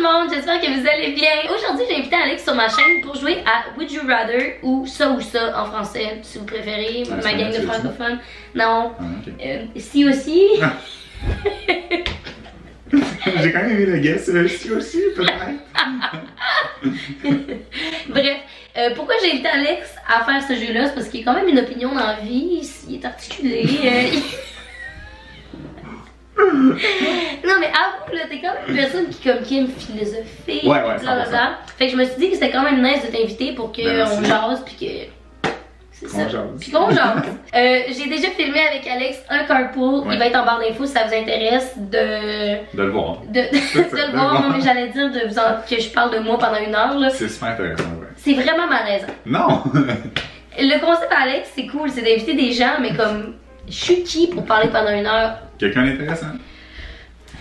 monde, j'espère que vous allez bien. Aujourd'hui, j'ai invité Alex sur ma chaîne pour jouer à Would You Rather ou ça en français, si vous préférez, ma gang de francophones. Non, si aussi. J'ai quand même aimé le guess, si aussi, peut-être. Bref, pourquoi j'ai invité Alex à faire ce jeu-là, c'est parce qu'il a quand même une opinion dans la vie, il est articulé. Non mais avoue là, t'es quand même une personne qui aime philosopher, ouais, blablabla. Fait que je me suis dit que c'était quand même nice de t'inviter pour qu'on jase puis que... C'est ça. Puis qu'on jase. J'ai déjà filmé avec Alex un carpool, il va être en barre d'infos si ça vous intéresse de le voir. De le voir, non mais j'allais dire que je parle de moi pendant 1 heure là. C'est super intéressant, ouais. C'est vraiment malaisant. Non! Le concept Alex, c'est cool, c'est d'inviter des gens, mais comme... Je suis qui pour parler pendant 1 heure? Quelqu'un d'intéressant.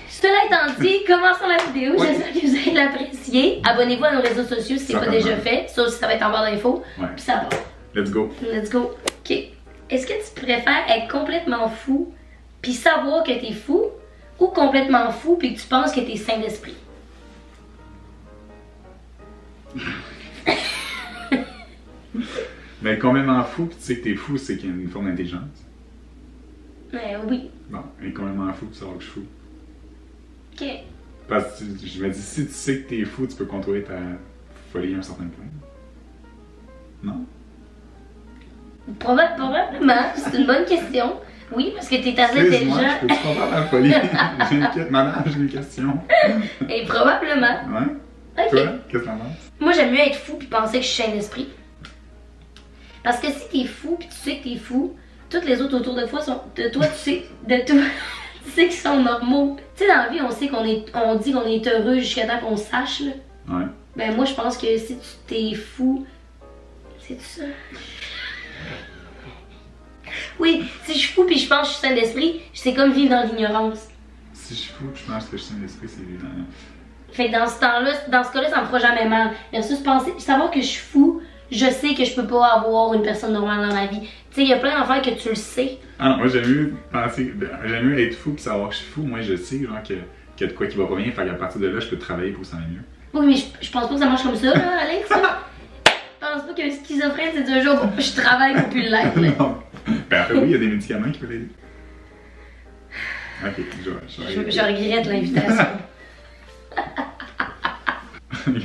Cela étant dit, commençons la vidéo. J'espère que vous allez l'apprécier. Abonnez-vous à nos réseaux sociaux si ce n'est pas déjà fait. Sauf si ça va être en barre d'infos. Puis ça va. Let's go. Let's go. Ok. Est-ce que tu préfères être complètement fou puis savoir que t'es fou ou complètement fou puis que tu penses que t'es sain d'esprit? Mais complètement fou puis tu sais que t'es fou, c'est qu'il y a une forme d'intelligence. Oui. Bon, et complètement fou, tu savoir que je suis fou. Ok. Parce que je me dis, si tu sais que t'es fou, tu peux contrôler ta folie à un certain point. Non? Probablement, c'est une bonne question. Oui, parce que t'es assez intelligent. Je peux comprendre la folie. J'ai une question. Et probablement. Ouais? Ok. Toi, qu'est-ce que t'en penses? Moi, j'aime mieux être fou puis penser que je suis sain d'esprit. Parce que si t'es fou puis tu sais que t'es fou, toutes les autres autour de toi sont. Tu sais qu'ils sont normaux. Tu sais, dans la vie, on dit qu'on est heureux jusqu'à temps qu'on sache, là. Ouais. Ben, moi, je pense que si tu t'es fou. C'est ça? Oui, si je suis fou puis je pense que je suis sain d'esprit, c'est comme vivre dans l'ignorance. Si je suis fou, je pense que je suis sain d'esprit, c'est évident. Fait que dans ce cas-là, ça me fera jamais mal. Versus savoir que je suis fou, je sais que je peux pas avoir une personne normale dans ma vie. Tu sais, il y a plein d'affaires que tu le sais. Ah non, moi j'aime mieux être fou puis savoir que je suis fou. Moi je sais genre qu'il y a de quoi qui va pas bien, fait qu'à partir de là, je peux travailler pour que ça aille mieux. Oui, mais je pense pas que ça marche comme ça, là, Alex. Je pense pas qu'un schizophrène, c'est un jour je travaille pour plus l'être. Non. Ben après, oui, il y a des médicaments qui peuvent aider. Ok, je regrette l'invitation.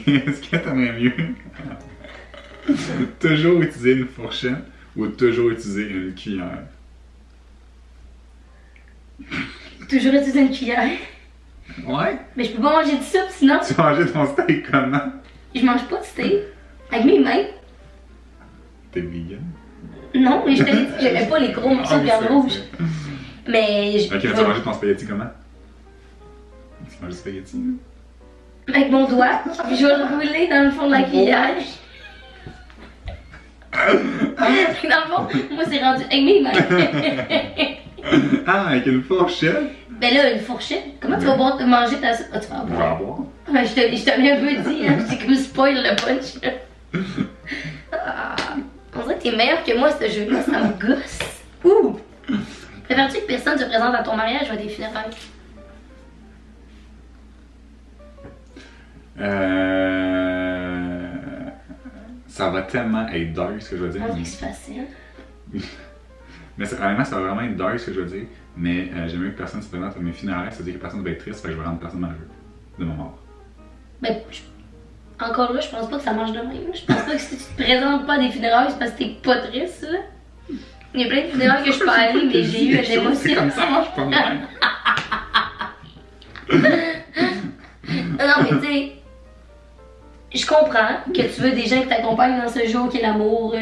Est-ce que t'aimerais mieux toujours utiliser une fourchette ou toujours utiliser une cuillère? Toujours utiliser une cuillère? Ouais. Mais je peux pas manger de soupe sinon. Tu manges ton steak comment? Je mange pas de steak. Avec mes mains. T'es vegan? Non, mais je te l'ai dit, j'aimais pas les gros morceaux de viande rouge. Mais ok, mais tu vas manger ton spaghetti comment? Tu manges du spaghetti? Avec mon doigt, puis je vais le rouler dans le fond de la cuillère. Dans le fond, moi c'est rendu avec mes mains. Ah, avec une fourchette? Ben là, une fourchette, comment tu vas manger ta soupe? Ah, tu vas boire. Ouais, je te l'ai un peu dit, hein, c'est comme spoil le punch. On dirait que t'es meilleur que moi ce jeu-là, ça me gosse. Ouh! Préfères-tu que personne te présente à ton mariage ou à des funérailles? Ça va tellement être dark ce que je veux dire. On dirait que c'est facile. Mais honnêtement, ça va vraiment être dark ce que je veux dire. Mais j'aime mieux que personne se présente à mes funérailles, ça veut dire que personne va être triste, fait que je vais rendre personne malheureux de ma mort. Ben, encore là, je pense pas que ça marche de même. Je pense pas que si tu te présentes pas à des funérailles, c'est parce que t'es pas triste, là. Il y a plein de funérailles que je peux aller, mais j'ai eu une émotion. C'est comme ça marche pas même. Non, mais tu sais, je comprends que tu veux des gens qui t'accompagnent dans ce jour qui est l'amour,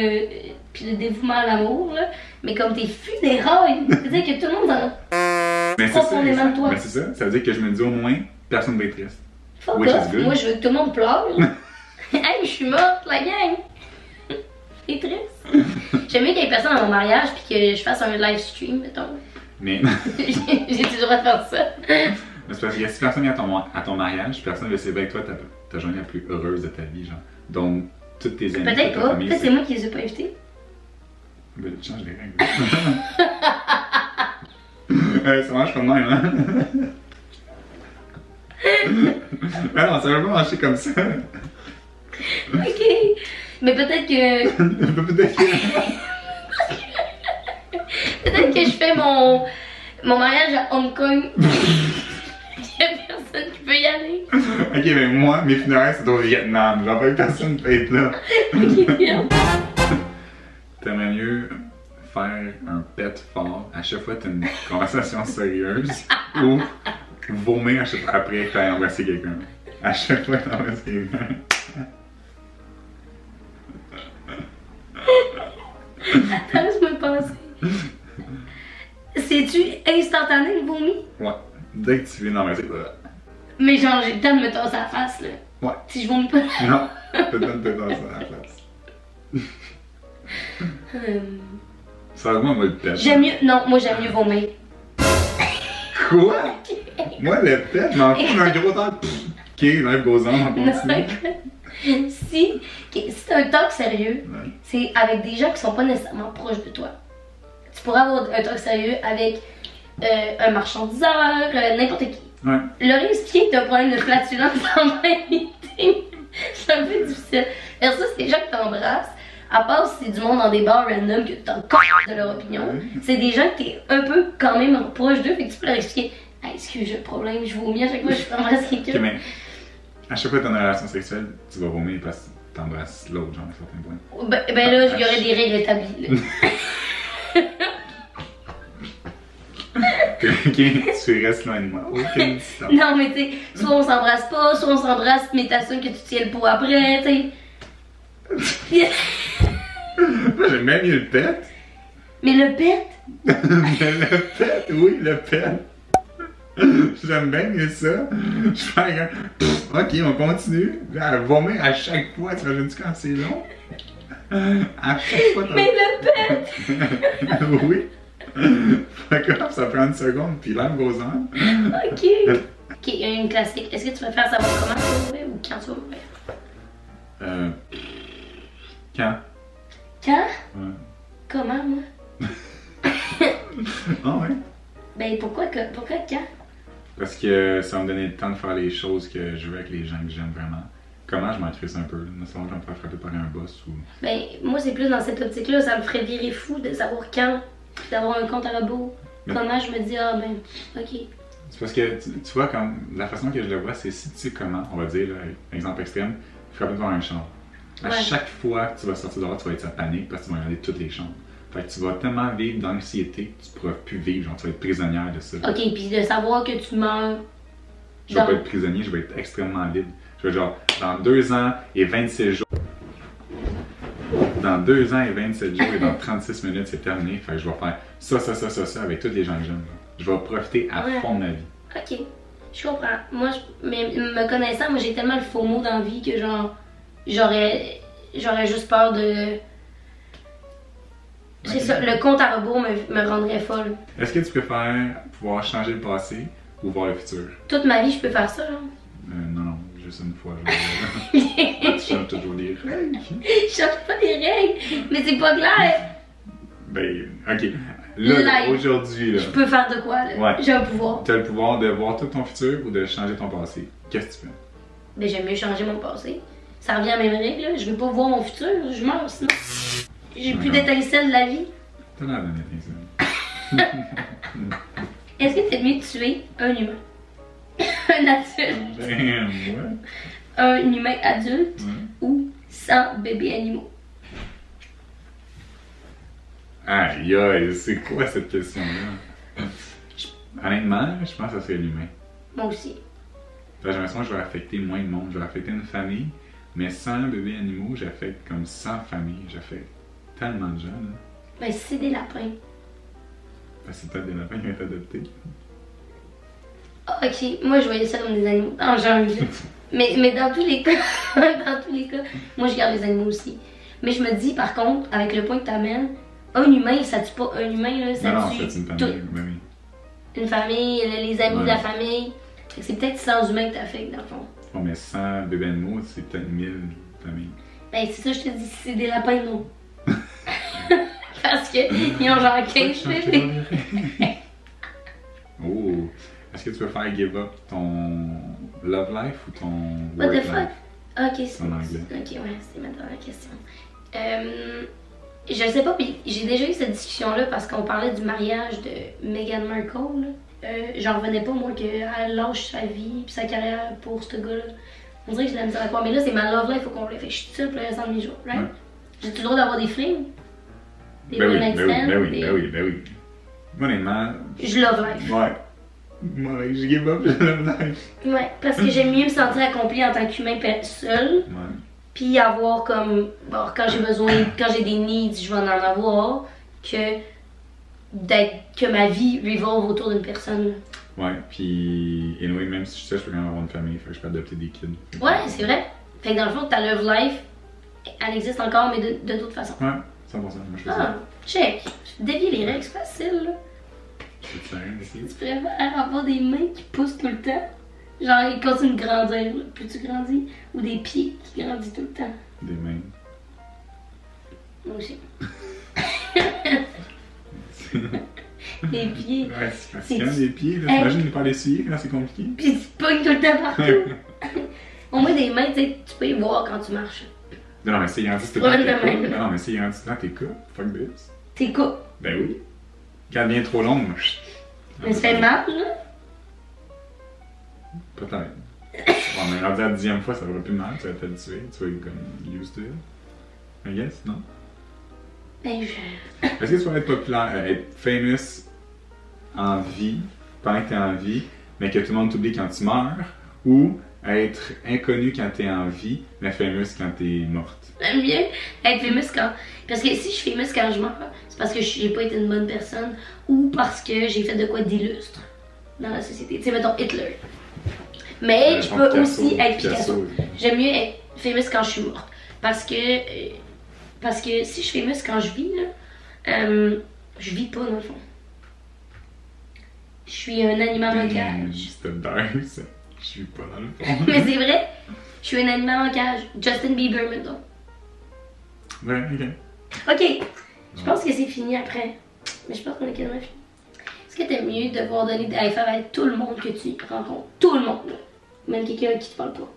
puis le dévouement à l'amour, là. Mais comme tes funérailles, c'est-à-dire que tout le monde en a profondément de toi. Mais c'est ça, ça veut dire que je me dis au moins, personne va être triste. Fuck off, moi je veux que tout le monde pleure. Hey, je suis morte, la gang! C'est triste. J'aime mieux qu'il y ait personne à mon mariage puis que je fasse un live stream, mettons. Mais. J'ai toujours à faire ça. Mais c'est parce que si personne vient à ton mariage, personne ne célébrer avec toi ta journée la plus heureuse de ta vie, genre. Donc, toutes tes amis. Peut-être pas, peut-être c'est moi qui les ai pas invités. Ben, tu changes les règles. Ça marche pas de même, hein? Mais non, ça va pas marcher comme ça. Ok. Mais peut-être que. Peut-être que. Peut-être que je fais mon mariage à Hong Kong. Il y a personne qui peut y aller. Ok, mais moi, mes funérailles, c'est au Vietnam. Genre, pas que personne peut être là. Ok, bien. T'aimerais mieux faire un pet fort à chaque fois que t'as une conversation sérieuse ou vomir à chaque fois après que t'as embrassé quelqu'un? À chaque fois que t'as embrassé quelqu'un. Attends, laisse-moi penser. C'est-tu instantané le vomi? Ouais. Dès que tu viens d'embrasser, Mais genre, j'ai le temps de me tasser la face, là. ouais. Si je vomis pas. Non, peut-être te dans ça à la place. Ça va, moi, le pet. J'aime mieux. Non, moi, j'aime mieux vomir. Quoi? Moi, le pet, je m'en fous d'un gros temps. Ok, life goes on, on continue. Si c'est un talk sérieux, Ouais. c'est avec des gens qui sont pas nécessairement proches de toi. Tu pourras avoir un talk sérieux avec un marchandiseur, n'importe qui. Ouais. Le risque qui est un problème de flatulence en meeting, c'est un peu difficile. Versus les gens que t'embrasses, à part si c'est du monde dans des bars random que t'en de leur opinion, c'est des gens que t'es un peu quand même proche d'eux, fait que tu peux leur expliquer hey, excuse, j'ai un problème, je vomis à chaque fois que je t'embrasse quelqu'un. Ok, mais à chaque fois que t'as une relation sexuelle, tu vas vomir parce que t'embrasses l'autre, genre, à certains points. Ben là, il y aurait des règles établies. Là. Ok, tu restes loin de moi. Aucune distance. Non, mais tu sais, soit on s'embrasse pas, soit on s'embrasse, mais t'assumes que tu tiens le pot après, tu sais. Moi, j'aime bien mieux le pet. Mais le pet, Mais le pet, oui, le pet. J'aime bien mieux ça. Je fais un ok, on continue. À vomir à chaque fois, tu imagines-tu quand c'est long? À chaque fois, mais le pet! oui. Fait que ça prend une seconde, puis l'air goes on. Ok. Ok, il y a une classique. Est-ce que tu préfères savoir comment tu vas mourir ou quand tu vas mourir? Quand? Quand? Ouais. Comment, moi? Ah ouais? Ben pourquoi quand? Parce que ça va me donner le temps de faire les choses que je veux avec les gens que j'aime vraiment. Comment je m'en crisse un peu? Non seulement je vais me faire frapper par un boss ou. Ben, moi, c'est plus dans cette optique-là, ça me ferait virer fou de savoir quand, puis d'avoir un compte à rebours. Mais- Comment je me dis, ah ben, ok. C'est parce que tu vois, comme la façon que je le vois, c'est si tu sais comment, on va dire, là, exemple extrême, frapper par un champ. À Ouais. chaque fois que tu vas sortir dehors, tu vas être sa panique parce que tu vas regarder toutes les chambres. Fait que tu vas tellement vivre d'anxiété que tu pourras plus vivre, genre tu vas être prisonnière de ça. Ok, puis de savoir que tu meurs. Je vais dans- pas être prisonnier, je vais être extrêmement libre. Je vais genre, dans 2 ans et 26 jours. Dans 2 ans et 27 jours et dans 36 minutes, c'est terminé. Fait que je vais faire ça avec tous les gens que j'aime. Je vais profiter à Ouais. fond de ma vie. Ok, je comprends. Moi, mais me connaissant, moi j'ai tellement le faux mot dans la vie que genre, j'aurais juste peur de. C'est Ok. ça, le compte à rebours me rendrait folle. Est-ce que tu préfères pouvoir changer le passé ou voir le futur? Toute ma vie, je peux faire ça, genre. Non, juste une fois. Je change toujours les règles. Je change pas les règles, mais c'est pas clair. Ben, ok. Là, Live. aujourd'hui, là, Je peux faire de quoi, là? Ouais. J'ai un pouvoir. tu as le pouvoir de voir tout ton futur ou de changer ton passé. Qu'est-ce que tu fais? Ben, j'aime mieux changer mon passé. Ça revient à la même règle, là. Je veux pas voir mon futur, je meurs sinon. J'ai plus D'accord. d'étincelles de la vie. T'as l'air d'un étincelle. Est-ce que t'es mieux de tuer un humain? Un adulte? Ben, ouais. Un humain adulte Ouais. ou 100 bébés animaux? Aïe, aïe, c'est quoi cette question-là? Honnêtement, je pense que ça serait l'humain. Moi aussi. J'ai l'impression que je vais affecter moins de monde. Je vais affecter une famille, mais sans bébés animaux, j'affecte comme 100 familles. J'affecte tellement de gens. Là. Ben, si c'est des lapins. C'est peut-être des lapins qui vont être adoptés. Ah, ok, moi je voyais ça comme des animaux en jungle. mais dans tous les cas, moi je garde les animaux aussi. Mais je me dis par contre, avec le point que tu amènes, un humain, ça tue pas un humain, là, ça Non, tue c'est une tout. famille. Ben oui. Une famille, les amis Ouais. de la famille. Fait que c'est peut-être 100 humains que t'affectes dans le fond. Bon, mais 100 bébés animaux, c'est peut-être 1000 familles. Ben c'est ça, je te dis, si c'est des lapins, non. Parce qu'ils ont genre 15 bébés. Oh! Est-ce que tu veux faire give up ton love life ou ton What work the fuck? life? Ah, ok, c'est En anglais. Ok, ouais, c'est ma dernière question. Je sais pas, puis j'ai déjà eu cette discussion-là parce qu'on parlait du mariage de Meghan Markle. J'en revenais pas, moi, qu'elle lâche sa vie puis sa carrière pour ce gars-là. On dirait que j'ai de la misère à croire. Mais là, c'est ma love life au complet. Fait que je suis seule pour le restant de mes jours, right? Ouais. J'ai-tu le droit d'avoir des flings? Des Ben oui, one night stands, ben oui. Honnêtement, Je love life. ouais. Moi, je give up, je love life. Ouais, parce que j'aime mieux me sentir accomplie en tant qu'humain seul. Ouais. Puis avoir comme, bon, quand j'ai besoin, quand j'ai des needs, je vais en avoir, que ma vie revolve autour d'une personne. Ouais, puis, anyway, même si je sais, je peux quand même avoir une famille, fait que je peux adopter des kids. Ouais, c'est vrai. Fait que dans le fond, ta love life, elle existe encore, mais de d'autres façons. Ouais, 100%, moi je fais Ah, ça. check. Dévier les règles, c'est facile, là. C'est clair, Tu préfères avoir des mains qui poussent tout le temps? Genre, ils continuent de grandir, là. Plus tu grandis, ou des pieds qui grandissent tout le temps? Des mains. Moi aussi. Des pieds. Ouais, c'est C'est- fatigant des pieds, là. Hey. T'imagines ne pas l'essuyer quand c'est compliqué? Puis tu te pognes tout le temps partout. Au moins, des mains, tu sais, tu peux y voir quand tu marches. Non, mais c'est grandi tout le Ouais, temps, t'es de même. coupes. Non, mais c'est grandi tout le temps, t'es coupes. Fuck this. T'es coupes. Ben oui. Quand elle devient trop longue, Mais ça fait mal, là. Peut-être. Bon, mais rendu à la 10e fois, ça va plus mal, tu vas t'habituer, tu vas être comme used to it. I guess, non? Ben, je... Est-ce que tu vas être populaire, être famous en vie, pendant que t'es en vie, mais que tout le monde t'oublie quand tu meurs, ou être inconnu quand t'es en vie, mais famous quand t'es morte? J'aime bien être famous quand... Parce que si je suis famous quand je meurs, c'est parce que j'ai pas été une bonne personne ou parce que j'ai fait de quoi d'illustre dans la société. Tu sais, mettons Hitler. Mais je peux aussi être Picasso. J'aime mieux être famous quand je suis morte. Parce que si je suis famous quand je vis, là, je vis pas dans le fond. Je suis un animal en cage. C'était dark, ça. Je suis pas dans le fond. Mais c'est vrai, je suis un animal en cage. Justin Bieber, mettons. Ouais, ok. Ok, je pense que c'est fini après. Mais je pense qu'on est quasiment fini. Est-ce que t'aimes mieux devoir donner des high five à tout le monde que tu rencontres? Tout le monde, là. Même quelqu'un qui te parle pas.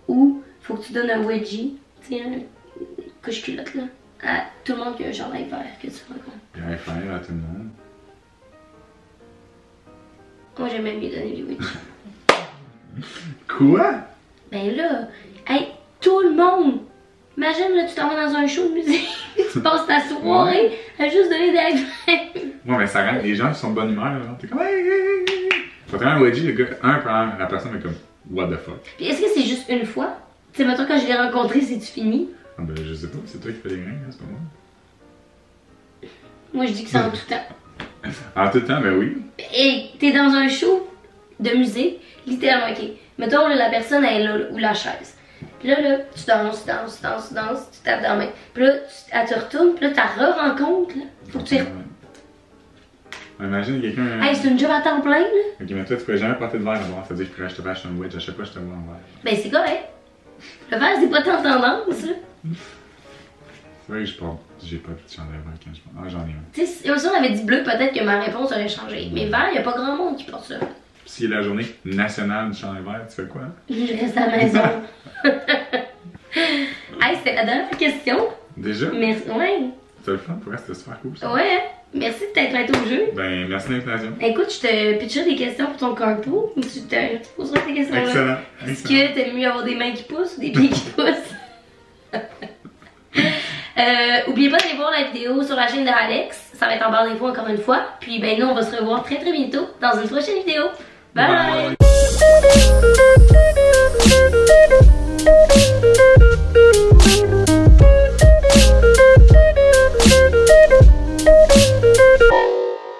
Ou faut que tu donnes un wedgie, tu sais, un couche-culotte, là, à tout le monde qui a un chandail vert que tu rencontres. Il y a un faire à tout le monde. Moi, j'aime même mieux donner des wedgies. Quoi? Ben là, hey, tout le monde! Imagine, là, tu t'en vas dans un show de musique, tu passes ta soirée à juste donner des high five. Ouais, mais ça rend les gens qui sont de bonne humeur, là. T'es comme, hey, hey, hey. Faut vraiment un wedgie, le gars, la personne est comme, what the fuck? Puis est-ce que c'est juste une fois? Tu sais, mettons, quand je l'ai rencontré, c'est-tu fini? Ah ben, je sais pas, c'est toi qui fais les grains, hein, c'est pas moi. Moi, je dis que c'est en tout temps. En tout temps, ben oui. Et t'es dans un show de musique, littéralement, ok. Mettons, là, la personne, elle est là, ou la chaise. Puis là, tu danses, tu tapes dans la main. Puis là, elle te retourne, puis là, t'as re-rencontre, là. Faut que tu... Ouais, imagine quelqu'un. Hey, c'est une job à temps plein, là. Ok, mais toi, tu pourrais jamais porter de verre à boire. C'est-à-dire que je te fâche un wedge, à chaque fois, je te vois en verre. Ben, c'est correct. Le verre, c'est pas tant tendance, là. C'est vrai que j'ai pas de chandail vert quand je porte. Ah, j'en ai un. Tu sais, si on avait dit bleu, peut-être que ma réponse aurait changé. Mais vert, y a pas grand monde qui porte ça. Si c'est la journée nationale du chandail vert, tu fais quoi? Hein? Je reste à la maison. Hey, c'était la dernière question. Déjà? Merci. Ouais. C'était le fun, pour vrai, c'était super cool ça. Ouais. Merci de t'être prêté au jeu. Ben, merci de l'invitation. Écoute, je te pitcherai des questions pour ton carpo. Tu poseras tes questions là. Excellent. Est-ce que t'aimes mieux avoir des mains qui poussent ou des pieds qui poussent? Oubliez pas d'aller voir la vidéo sur la chaîne de Alex. Ça va être en barre d'infos encore une fois. Puis ben nous, on va se revoir très bientôt dans une prochaine vidéo. Bye! Bye.